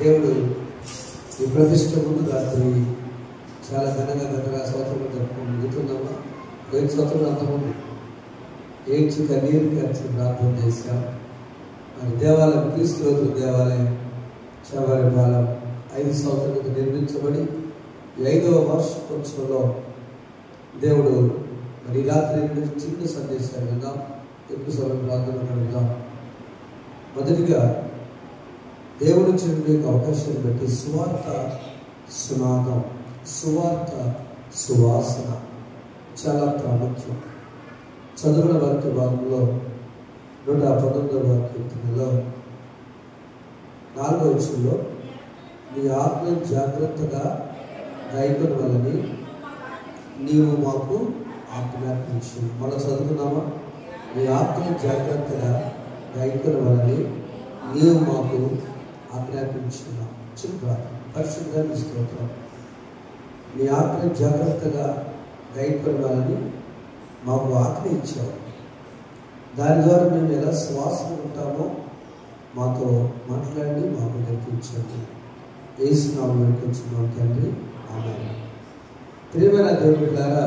దేవుడు ఈ ప్రతిష్ట ముందు రాత్రి చాలా ఘనంగా గత సంవత్సరంలో జరుపుకుంటున్నామా. 5 సంవత్సరాలు అంతకుముందు ఏడ్చి కన్నీరు ఖర్చు ప్రార్థన చేశాం. మరి దేవాలయం క్రీస్తు రోజుల దేవాలయం చావారిపాలెం 5 సంవత్సరాలకు నిర్మించబడి 5వ వార్షికోత్సవంలో దేవుడు మరి రాత్రి చిన్న సందేశాలు విందాం. ఎక్కువ సమయం ప్రార్థన విందాం. మొదటిగా దేవుడు చెప్పే అవకాశాన్ని బట్టి సువార్త సునాదం, సువార్త సువాసన చాలా ప్రాముఖ్యం. చదువుల వాక్య భాగంలో 119వ కీర్తనలో 4వ వచనంలో నీ ఆత్మ జాగ్రత్తగా గైకొనవలని నీవు మాకు ఆజ్ఞాపించు. మనం చదువుకున్నామా? నీ ఆత్మ జాగ్రత్తగా గైకొనవలని నీవు మాకు ఆజ్ఞాపించున్నావు. పరిశుద్ధాన్ని స్తోత్రం. నీ ఆత్మ జాగ్రత్తగా గైకొనవాలని మాకు ఆజ్ఞ ఇచ్చావు. దాని ద్వారా మేము ఎలా శ్వాసన ఉంటామో మాతో మాట్లాడి మాకు నేర్పించండి. యేసు నామములో వేడుకొంచున్నాం తండ్రి, ఆమేన్. ప్రియమైన దేవుని ద్వారా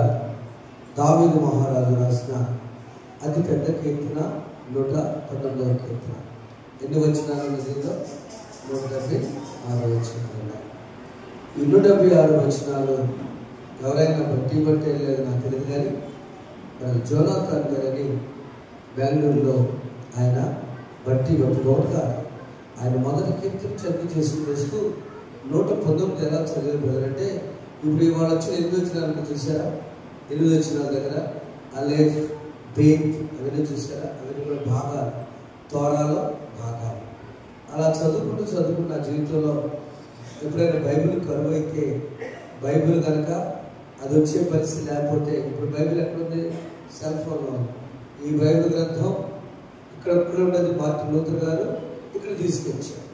దావీదు మహారాజు రాసిన అతి పెద్ద కీర్తన 119వ కీర్తన. ఎన్ని వచనాలు దీనిలో? 176 వచనాలు ఉన్నాయి. ఈ 176 వచనాలు ఎవరైనా బట్టి లేదు నాకు తెలియదు, కానీ మరి జోనాథన్ గారని బెంగళూరులో ఆయన బట్టి కాదు. ఆయన మొదటి కీర్తన చదివి చేసుకునేస్తూ 119 ఎలా చదివారంటే, ఇప్పుడు ఇవాళ వచ్చిన 8 వచనాలను చూసారా? 8 వచనాల దగ్గర అలేఫ్, బేత్ అవన్నీ చూసారా? అవన్నీ కూడా భాగాలు, తోరాలో భాగాలు. అలా చదువుకుంటూ నా జీవితంలో ఎప్పుడైనా బైబిల్ కరువు అయితే, బైబిల్ కనుక అది వచ్చే పరిస్థితి లేకపోతే, ఇప్పుడు బైబిల్ ఎక్కడుంది? సెల్ ఫోన్లో. ఈ బైబిల్ గ్రంథం ఇక్కడ ఉండేది మార్టిన్ లూథర్ గారు ఇక్కడ తీసుకొచ్చారు.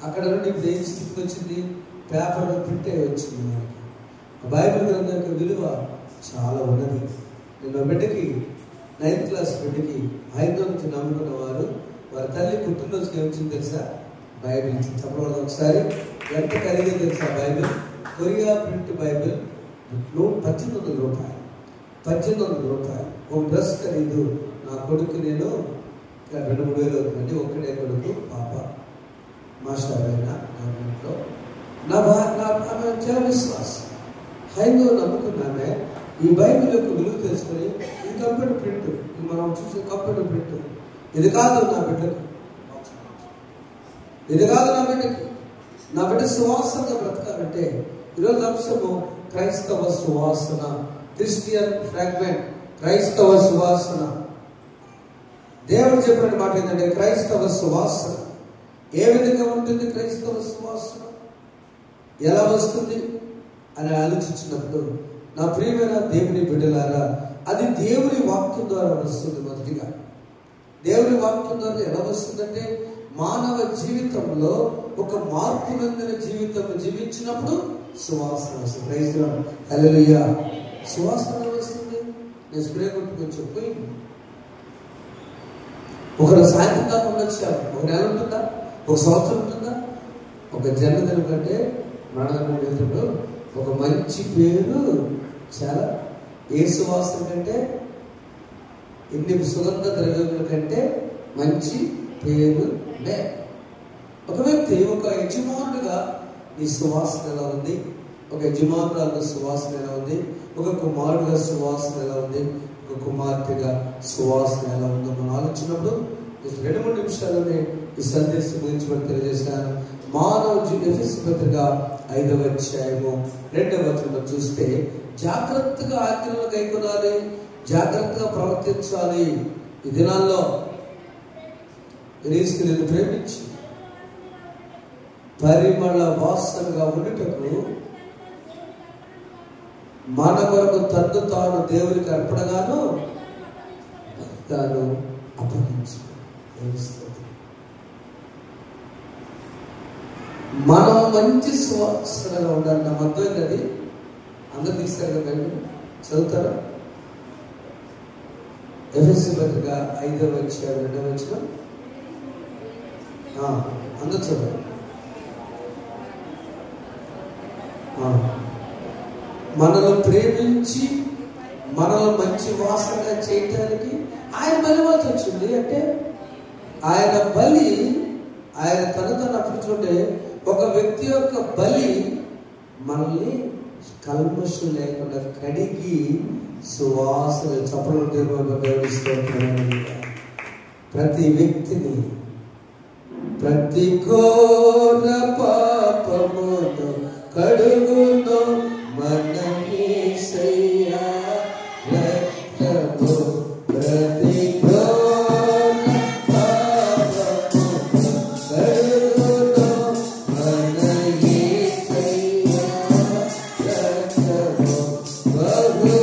అక్కడ నుండి ఇప్పుడు ఏం స్థితికి వచ్చింది? పేపర్లో ప్రింట్ అయి వచ్చింది. మనకి బైబిల్ గ్రంథం యొక్క విలువ చాలా ఉన్నది. నేను బిడ్డకి 9th క్లాస్ బిడ్డకి హైందవం నుంచి నమ్ముకున్న వారి తల్లి పుట్టినరోజుకి ఏమొచ్చింది తెలుసా? బైబిల్. చెప్పడం ఒకసారి ఎంత ఖరీదు తెలుసా? బైబిల్ కొరియా ప్రింట్ బైబిల్ 1800 రూపాయలు. 1800 రూపాయలు. ఒక డ్రెస్ ఖరీదు నా కొడుకు నేను 2-3 వేలు అవుతుందండి. ఒక్కడే కొడుకు, పాప మాస్టర్ అయినా గవర్నమెంట్లో. ఆమె చాలా విశ్వాసం. హైందవ నమ్ముకున్నామే ఈ బైబిల్ యొక్క విలువ తెలుసుకొని ఇది కంప్యూటర్ ప్రింట్, ఇది మనం చూసే కంప్యూటర్ ప్రింట్, ఇది కాదు నా బిడ్డకు, ఇది కాదు నా బిడ్డకి. నా బిడ్డ సువాసనగా బ్రతకాలంటే ఈరోజు అంశము క్రైస్తవ సువాసన, క్రిస్టియన్ ఫ్రాగ్మెంట్, క్రైస్తవ సువాసన. దేవుడు చెప్పిన మాట ఏంటంటే క్రైస్తవ సువాసన ఏ విధంగా ఉంటుంది? క్రైస్తవ సువాసన ఎలా వస్తుంది అని ఆలోచించినప్పుడు, నా ప్రియమైన దేవుని బిడ్డలారా, అది దేవుని వాక్యం ద్వారా వస్తుంది. మొదటిగా దేవుని వాక్యం ద్వారా ఎలా వస్తుందంటే, మానవ జీవితంలో ఒక మార్పు నొందిన జీవితం జీవించినప్పుడు సువాసన వస్తుంది. ప్రైజ్ లార్డ్, హల్లెలూయా. సువాసన వస్తుంది. నేను స్ప్రే కొట్టుకొని చెప్పి ఒకరు సాయంత్రం దాకా ఉండొచ్చారు. 1 నెల ఉంటుందా? 1 సంవత్సరం ఉంటుందా? ఒక జన్మదినం కంటే మరణంలో ఒక మంచి పేరు చాలా, ఏ సువాసన కంటే, ఎన్ని సుగంధ ద్రవ్యముల కంటే మంచి పేరు లే. ఒక వ్యక్తి ఒక యజమానుడిగా నీ సువాసన ఎలా ఉంది? ఒక యజమానురాలుగా సువాసన ఎలా ఉంది? ఒక కుమారుడుగా సువాసన ఎలా ఉంది? ఒక కుమార్తెగా సువాసన ఎలా ఉందో మనం ఆలోచించినప్పుడు 2-3 నిమిషాల్లోనే ఈ సందేశం గురించి మనం తెలియజేశాను. మానవ ఎఫెసీ పత్రిక 5వ అధ్యాయము 2వ వచనంలో చూస్తే, జాగ్రత్తగా ఆజ్ఞలను గైకొనాలి, జాగ్రత్తగా ప్రవర్తించాలి. ఈ దినాల్లో క్రీస్తుని ప్రేమించి పరిమళ వాసనగా ఉండుటకు మన కొరకు తన్ను తాను దేవునికి అర్పణగాను తాను అప్పగించి మనం మంచి సువాసనగా ఉండాలి. నా అర్థమైంది. అది అందరు తీస్తారు కదా, చదువుతారా? ఎఫెసీ పత్రిక 5వ అధ్యాయం 2వ వచనం అందరు చదువు. మనల్ని ప్రేమించి మనల్ని మంచి వాసనగా చేయటానికి ఆయన బలివాల్సి వచ్చింది. అంటే ఆయన బలి, ఆయన తను అర్పించుకుంటే ఒక వ్యక్తి యొక్క బలి మనల్ని కల్మషం లేకుండా కడిగి సువాసన చప్పలు ఉపయోగిస్తూ ప్రతి వ్యక్తిని ప్రతి ఘోర పాపమును కడుగును మన యేసయ్య రక్తము. ప్రతి ఘోర పాపమును కడుగును మన యేసయ్య రక్తము. బహు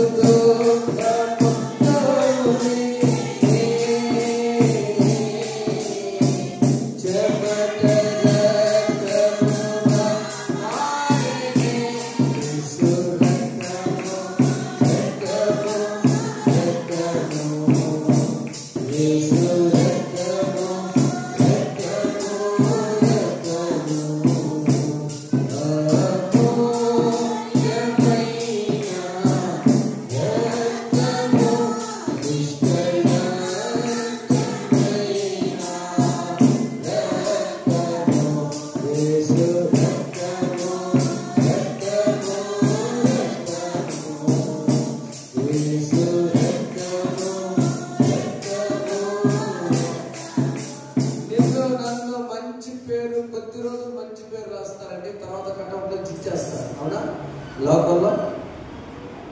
లోకంలో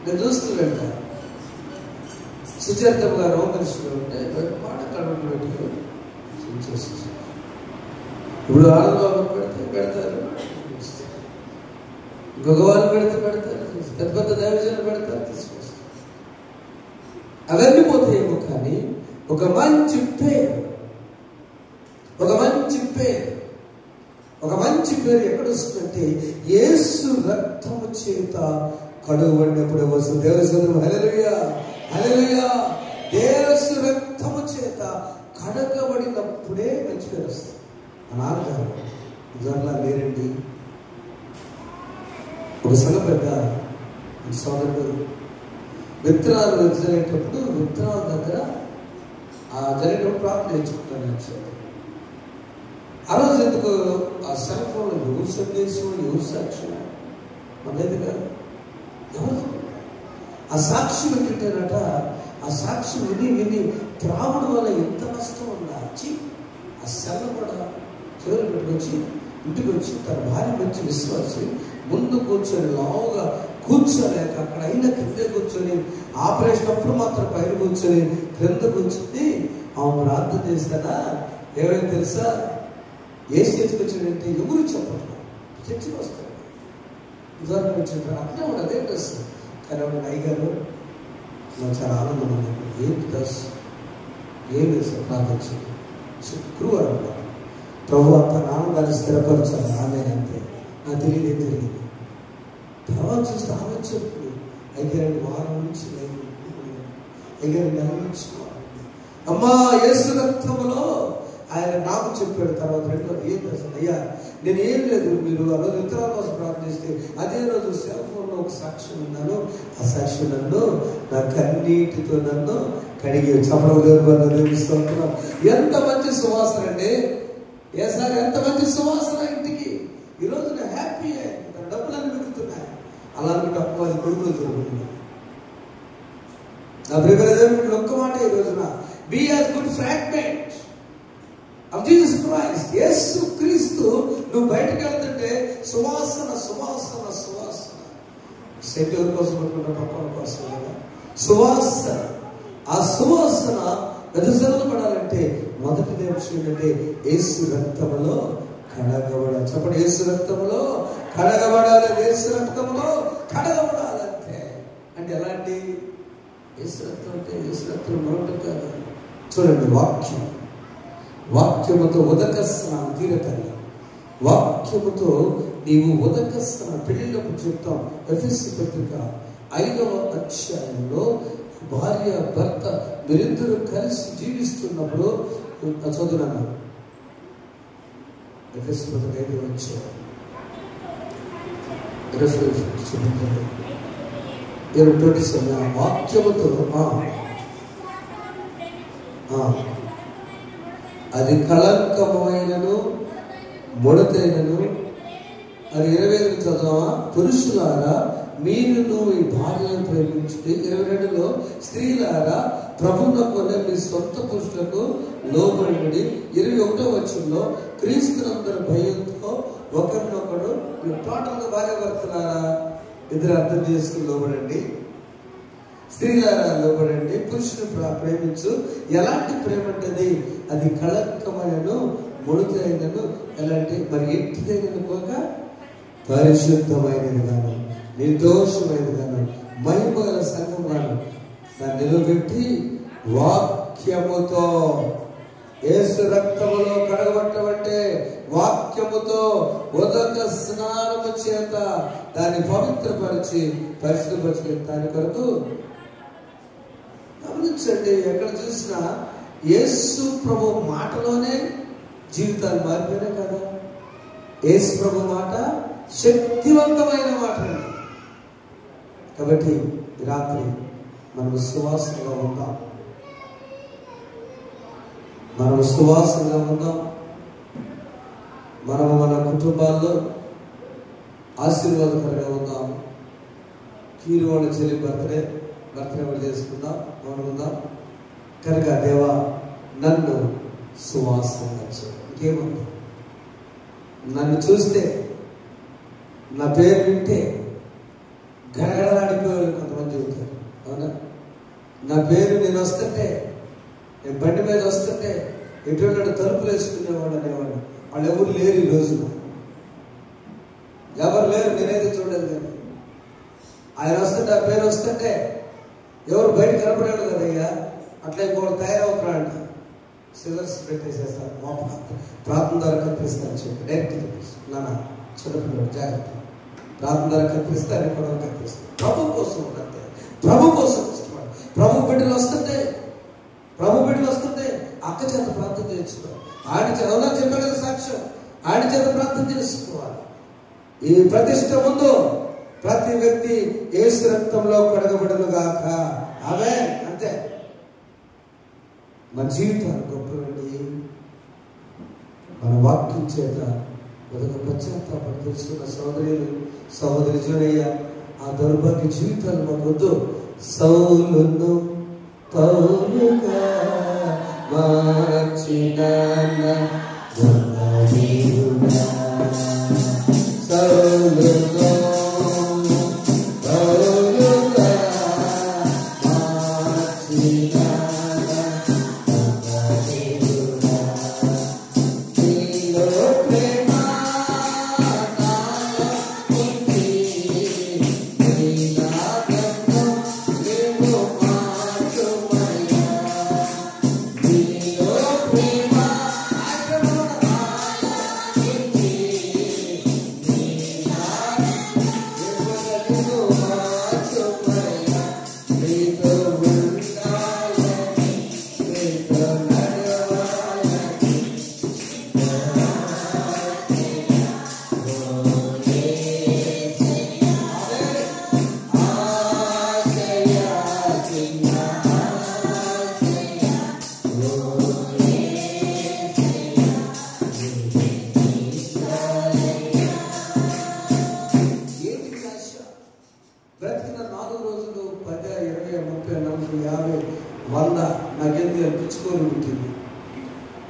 నేను చూస్తూ వెళ్తాను. సుచరిత గారు మనిషిలో ఉంటే మాట కడుపు పెట్టి ఇప్పుడు ఆడవాళ్ళు పెడితే పెడతారు, గొగవాళ్ళు పెడితే పెడతారు, పెద్ద పెద్ద దైవజనులు పెడతారు, తీసుకొస్తారు. అవన్నీ పోతాయేమో కానీ ఒక మంచి పేరు, ఒక మంచి పేరు, ఒక మంచి పేరు ఎక్కడ వస్తుందంటే యేసు రక్తము చేత కడుగబడినప్పుడే వస్తుంది. దేవసంద్రం హల్లెలూయా హల్లెలూయా. యేసు రక్తము చేత కడగబడినప్పుడే మంచి పేరు వస్తుంది. మా నాన్నగారు నిజంగా లేరండి. ఒక సంఘ పెద్ద సోదరుడు విత్తనాలు జరిగేటప్పుడు విత్తనాల దగ్గర జరిగేటప్పుడు ప్రార్థన నేర్చుకుంటాను. ఆ రోజు ఎందుకు ఆ సెల్ ఫోన్లో ఎవరు సందేశం, ఎవరు సాక్ష్యం మనది కాదు, ఎవరు ఆ సాక్షి పెట్టేటట. ఆ సాక్షి విని విని త్రాగుడు వల్ల ఎంత నష్టం ఉందా వచ్చి ఆ సెల్ కూడా చివరి పెట్టుకొచ్చి ఇంటికి వచ్చి తన భార్య మంచి విశ్వాసి ముందు కూర్చొని లావుగా కూర్చోలేక అక్కడ అయినా కింద కూర్చొని ఆపరేషన్ అప్పుడు మాత్రం పైన కూర్చొని క్రింద కూర్చొని ఆమె ప్రార్థన చేస్తానా. ఏమైనా తెలుసా, ఏ స్టేజ్కి వచ్చాడంటే ఎవరు చెప్పట్లేదు, చర్చకి వస్తాడు, ఉదాహరణ వచ్చినప్పుడు అట్లే కూడా అదే డ్రెస్. కానీ ఒక అయ్యగారు నాకు చాలా ఆనందం అన్నట్టు ఏంటి డ్రెస్ ఏం లేదు ప్రార్థించి శుక్రవారం ప్రభు అంత నాన్నగారిని స్థిరపరచాలి ఆమె అంతే. నాకు తెలియదు ఏం జరిగింది. తర్వాత చూస్తే ఆమె చెప్పు అయ్యారు వారం నుంచి అయ్యారు నెల నుంచి అమ్మా యేసు రక్తములో ఆయన నాకు చెప్పాడు. తర్వాత రెండోది ఏం చేస్తాను అయ్యా నేను ఏం లేదు, మీరు ఆ రోజు ఇతరుల కోసం ప్రార్థిస్తే అదే రోజు సెల్ ఫోన్లో ఒక సాక్ష్యం ఉన్నాను, ఆ సాక్ష్యం నన్ను నా కన్నీటితో నన్ను కడిగి చపడేస్తూ ఉంటున్నాను. ఎంత మంచి సువాసన అండి. ఏసారి ఎంత మంచి సువాసన ఇంటికి. ఈరోజు నేను హ్యాపీ డబ్బులన్నీ మిగులుతున్నాయి. అలాంటి డబ్బు అది కొడుకులు దొరుకుతున్నాయి. నా ప్రియమైన ఒక్క మాట ఈ రోజున be as good fragment of Jesus Christ. యేసు క్రీస్తు నువ్వు బయటకు వెళ్తుంటే సువాసన సువాసన సువాసన. సెట్ ఎవరి కోసం పెట్టుకుంటే పక్కన కోసం కదా సువాసన. ఆ సువాసన వెదజల్లబడాలంటే మొదటి విషయం ఏంటంటే యేసు రక్తములో కడగబడాలి. చెప్పండి, యేసు రక్తములో కడగబడాలి. యేసు రక్తములో కడగబడాలంటే అంటే ఎలాంటి యేసు రక్తం అంటే యేసు రక్తం నోటు కాదు. చూడండి, వాక్యం, వాక్యముతో ఉదక స్నానం తీరతని. వాక్యముతో నీవు ఉదక స్నానం పెళ్ళిళ్ళప్పుడు చెప్తాం. ఎఫెసీ పత్రిక 5వ అధ్యాయంలో భార్య భర్త మీరిద్దరూ కలిసి జీవిస్తున్నప్పుడు చదువున్నాను. ఎఫెసీ పత్రిక 5వ అధ్యాయం చూపించండి. 27 వాక్యముతో అది కళంకమైనను ముడతైనను. అది 25 చదవా. పురుషులారా మీరును మీ భార్యను ప్రేమించుడి. 22లో స్త్రీలారా ప్రభువునకు మీ సొంత పురుషులకు లోబడి. 21వ వచనంలో క్రీస్తునందరి భయంతో ఒకరినొకడు. టోటల్గా భార్య భర్తలారా ఇద్దరు అర్థం చేసుకుని లోబడండి. స్త్రీలారా లోబడండి, పురుషుని ప్రేమించు. ఎలాంటి ప్రేమ అంటే అది కళంకమైనను ముడతైనను. ఎలాంటి మరి ఎట్టిదైనను పోక పరిశుద్ధమైనది గాను నిర్దోషమైనది గాను మహిమ గల సంఘం గాను దాన్ని నిలబెట్టి వాక్యముతో, యేసు రక్తములో కడగబట్టమంటే వాక్యముతో ఉదక స్నానము చేత దాన్ని పవిత్రపరిచి పరిశుద్ధపరిచి దాని కొరకు గమనించండి. ఎక్కడ చూసినా యేసు ప్రభు మాటలోనే జీవితాలు మారిపోయినాయి కదా. యేసు ప్రభు మాట శక్తివంతమైన మాట అండి. కాబట్టి రాత్రి మనం సువాసనగా ఉందాం, మనము మన కుటుంబాల్లో ఆశీర్వాదకరంగా ఉందాం. కీరువాళ్ళ చెల్లి బర్త్డే కూడా చేసుకుందాం, బాగుందాం. కనుక దేవా నన్ను సువాసనగా చేయి. ఇంకేముంది? నన్ను చూస్తే, నా పేరు వింటే గడగడలాడిపోయారు కొంతమంది చెబుతారు. అవునా? నా పేరు నేను వస్తుంటే, నేను బండి మీద వస్తుంటే ఎటువంటి తలుపులు వేసుకునేవాడు అనేవాడు. వాళ్ళు ఎవరు లేరు ఈ రోజున, ఎవరు లేరు. నేనైతే చూడలేదు. కానీ ఆయన వస్తుంటే, ఆ పేరు వస్తుంటే ఎవరు బయట కనపడేవాడు కదయ్యా. అట్లా ఇంకోటి తయారవుతున్నాడు. సిజర్స్ పెట్టేసేస్తారు, ప్రార్థన ద్వారా కత్తిరిస్తాను చెప్పి డైరెక్ట్ కత్తిరిస్తాను. నాన్న చిన్నపిల్లడు జాగ్రత్త, ప్రార్థన ద్వారా కత్తిరిస్తాను, కూడా కత్తిరిస్తాను. ప్రభు కోసం ఉన్నంతే, ప్రభు కోసం ఇష్టపడు. ప్రభు బిడ్డలు వస్తుంటే అక్క చేత ప్రార్థన చేసుకోవాలి. ఆడి అవునా చెప్పాడు కదా సాక్ష్యం, ఆడి చేత ప్రార్థన చేసుకోవాలి. ఈ ప్రతిష్ట ముందు ప్రతి వ్యక్తి యేసు రక్తంలో కడగబడును గాక. ఆమేన్. అంతే. మన జీవితాలు గొప్పవండి. మన వాక్యం చేత ఒక పశ్చాత్తాపం తెలుసుకున్న సహోదరి జోనయ్య, ఆ దౌర్భాగ్య జీవితాలు మాకు వద్దు. సౌలును పౌలుగా మార్చిన సౌలును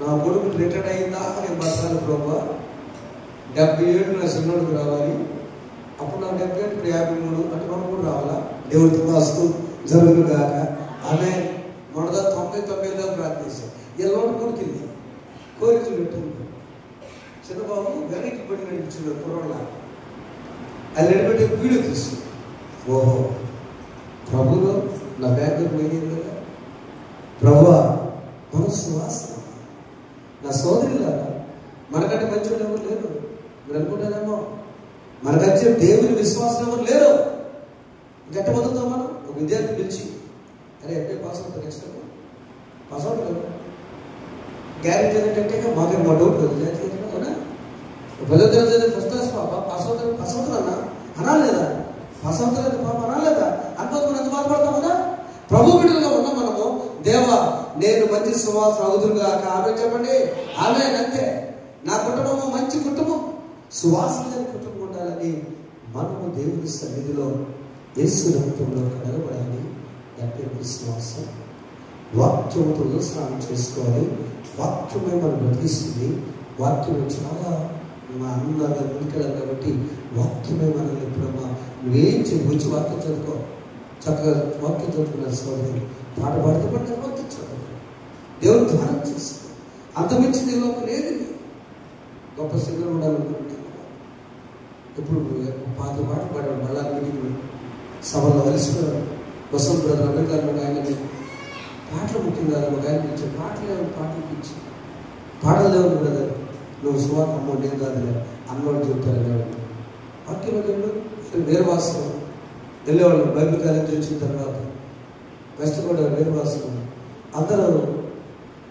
నా కొడుకు రిటైర్డ్ అయిందా నేను బతకాలి ప్రభా. 77 నా చిన్నోడికి రావాలి. అప్పుడు నాకు 77, ఇప్పుడు 53 అంటే మనం కూడా రావాలా? దేవుడితో వాస్తు జరుగును కాక. ఆమె మొదట 99 ప్రార్థించాం. ఎల్లోటి కొడుకుంది కోరిక పెట్టింది. చిన్నబాబు వెనక్కి పడి నడిపించింది కుర్రోళ్ళ. అది నడిపెట్టి వీడియో తీసుకుంది. ఓహో ప్రభులో నా బ్యాగ్ పోయింది కదా. ప్రభువా మనస్సు వాసన. నా సోదరులారా, మనకంటే మంచి వాళ్ళు ఎవరు లేరు. మీరు అనుకుంటారేమో మనకంటే దేవుని విశ్వాసం ఎవరు లేరు. గట్ట బతుకుతాం మనం. ఒక విద్యార్థి పిలిచి, అరే ఎప్పుడే పాస్ అవుతారు, నెక్స్ట్ పాస్ అవుతారు గ్యారెంటీ ఏంటంటే మా డౌట్ అవునా? 10వ తరగతి ఫస్ట్ క్లాస్ పాప పాస్ అవుతారన్నా అనాలేదా? ప్రసంతలేదు పాప అనాలేదా? అనుకోని మనం ఎంత బాధపడతాం కదా. ప్రభు బిడ్డలుగా ఉన్న మనము, దేవా నేను మంచి సువాసన అవుదురుగాక. ఆమె చెప్పండి, ఆమె అంతే. నా కుటుంబము మంచి కుటుంబం, సువాసన లేని కుటుంబం ఉండాలని మనము దేవుని సన్నిధిలో యేసు రక్తంలో కడగబడాలి. అంటే విశ్వాసం. వాక్యముతో స్నానం చేసుకోవాలి. వాక్యమే మనం బ్రతికిస్తుంది. వాక్యమే చాలా మా అన్నగా ముందుకెళ్ళాలి కాబట్టి వాక్యమే మనల్ని ఎప్పుడమ్మా నువ్వేం వచ్చి వాక్యం చదువుకో. చక్కగా వాక్యం చదువుకున్నారు సోదరులు. పాట పాడితే పడితే వాక్యం చదువుకో. దేవుడు ధ్యానం చేసుకో. అంతమించి దేవుడు లేదు. గొప్ప సింగర్ ఉండాలనుకుంటే ఇప్పుడు పాత పాట పాడాడు. మళ్ళా మీటింగ్ సభలో కలిసిపోయాడు. వసంత్ బ్రదర్ అమెరికాలో ఆయన పాటలు ముఖ్యం కాదు. ఒక ఆయన పిలిచి పాటలు పిలిచి పాటలు లేవు బ్రదర్, నువ్వు సువార్త అమ్మో నేను కాదు అన్నోడు చెప్తారు అనేవాడు. వాక్యంలో వేరే వాస్తవం వెళ్ళేవాళ్ళు. బైబిల్ కాలేజ్ వచ్చిన తర్వాత వెస్ట్ గోదావరి వేరే వాస్తవం అందరూ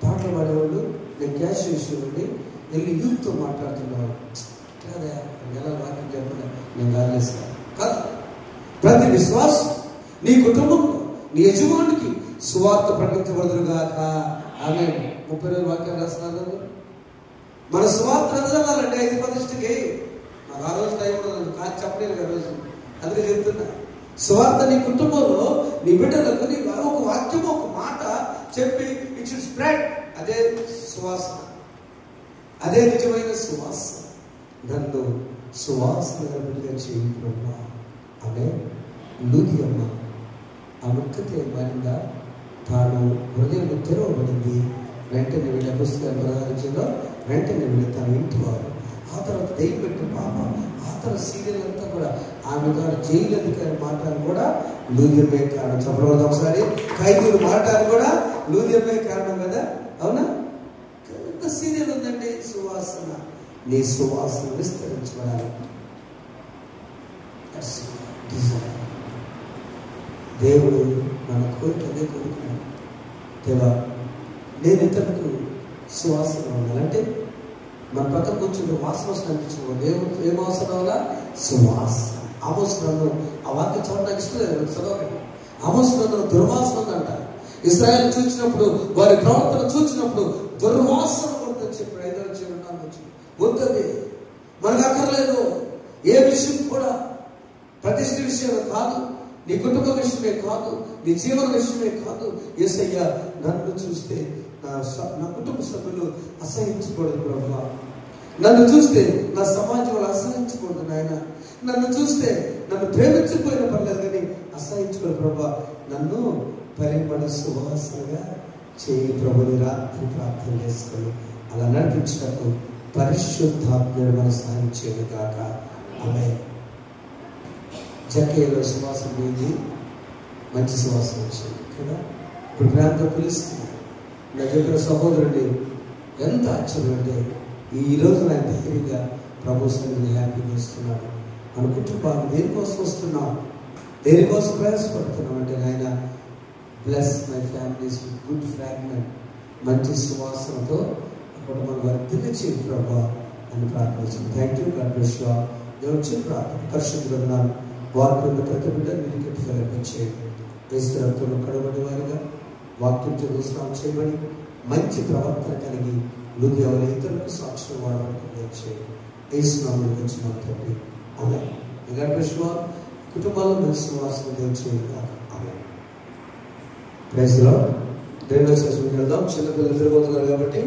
పాటలు పాడేవాళ్ళు. నేను క్యాష్ చేసేవాడిని. వెళ్ళి యూత్తో మాట్లాడుతున్నవాడు. కాదా ఎలా వాక్యం చెప్పలే నేను కాలేస్తాను కాదు. ప్రతి విశ్వాసం నీ కుటుంబంలో నీ యజమానికి సువార్త ప్రకటించబడుదురుగాక. ఆమె 30 వాక్యాలు రాస్తున్నారు. మన సువార్త చదవాలంటే 5 ప్రతిష్టకి నాకు ఆ రోజు టైం ఉండదు. కాదు చెప్పలేదు ఆ రోజు. అందుకే చెప్తున్నా, సువార్త నీ కుటుంబంలో నీ బిడ్డలకు నీ ఒక వాక్యం ఒక మాట చెప్పి ఇట్ షుడ్ స్ప్రెడ్. అదే సువాసన, అదే నిజమైన సువాసన. నన్ను సువాసన బిడ్డగా చేయించమ్మా. ఆమె లూదియమ్మ ఆ ముక్కతే మారిందా, తాను హృదయం తెరవబడింది. వెంటనే వీళ్ళ పుస్తకాలు ప్రధానించిందో వెంటనే వీళ్ళు తన ఇంటి వారు. ఆ తర్వాత దెయ్యం పెట్టిన పాప, ఆ తర్వాత సీరియల్ అంతా కూడా ఆమె ద్వారా జైలు అధికారి మాట్లాడి కూడా లూదియమ్మే కారణం. చెప్పడం ఒకసారి ఖైదీలు మాట్లాడి కూడా లూదియమ్మే కారణం కదా. అవునా? ఎంత సీరియల్ ఉందండి. సువాసన, నీ సువాసన విస్తరించబడాలి. దేవుడు మన కోరిక అదే కోరుకున్నాడు. దేవా నేను ఇతరులకు సువాసన ఉండాలంటే మన పక్కన కూర్చుంటే వాసన వస్తుంది అనిపించుకో. దేవుడు ఏం వాసన వల్ల సువాసన. ఆమోసనలో ఆ వాక్యం చూడడానికి ఇష్టం లేదు. చదవకండి. ఆమోసనలో దుర్వాసన ఉందంట. ఇశ్రాయేలు చూసినప్పుడు వారి ప్రవర్తన చూసినప్పుడు దుర్వాసన ఉందని చెప్పాడు. 5వ అధ్యాయం నుంచి వద్దని మనకు అక్కర్లేదు. ఏ విషయం కూడా ప్రతిష్ఠ విషయమే కాదు, నీ కుటుంబ విషయమే కాదు, నీ జీవన విషయమే కాదు. యేసయ్య నన్ను చూస్తే నా కుటుంబ సభ్యులు అసహించకూడదు ప్రభా. నన్ను చూస్తే నా సమాజం వాళ్ళు అసహించకూడదు నాయన. నన్ను చూస్తే నన్ను ప్రేమించకపోయినా పర్లేదు కానీ అసహించకూడదు ప్రభా. నన్ను పరిమళ సువాసనగా చేయి ప్రభుని రాత్రి ప్రార్థన చేసుకొని అలా నడిపించటకు పరిశుద్ధాత్ముడు మన సాయం చేయను కాక. ఆమె జక్కయ్యలో సువాసన పోయింది, మంచి సువాసన వచ్చింది కదా. ఇప్పుడు ప్రాంతం పిలుస్తుంది. నా చెప్పిన సహోదరుడి ఎంత ఆశ్చర్యం అంటే ఈరోజు నా ధైర్యంగా ప్రభు సన్నిధిని హ్యాపీగా ఇస్తున్నాడు. మన కుటుంబాన్ని దేనికోసం వస్తున్నాం, దేనికోసం ప్రయాసపడుతున్నాం అంటే ఆయన bless my families with good fragment. మంచి సువాసనతో అప్పుడు మనం వర్ధిల్లి చేయి ప్రభా అని ప్రార్థించాం. Thank you. God bless you all. దేవుడు చెప్పి ప్రార్థన పరిశుద్ధులున్నాను. వాక్యంలో ప్రతి బిడ్డ మీరు ఫలించేయండి. యేసు రక్తంలో కడబడి వారిగా వాక్యం చదువు చేయబడి మంచి ప్రవర్తన కలిగి లూదియా వలె ఇతరులకు సాక్షులు వాడబడుతుంది చేయండి. యేసు నామములో వచ్చిన తండ్రి amen. God bless you all. కుటుంబాల్లో మంచి సువాసన దేవుడు చేయండి. ఆమేన్. Praise the lord. రెండో సెషన్కి వెళ్దాం. చిన్నపిల్లలు తిరగబోతున్నారు కాబట్టి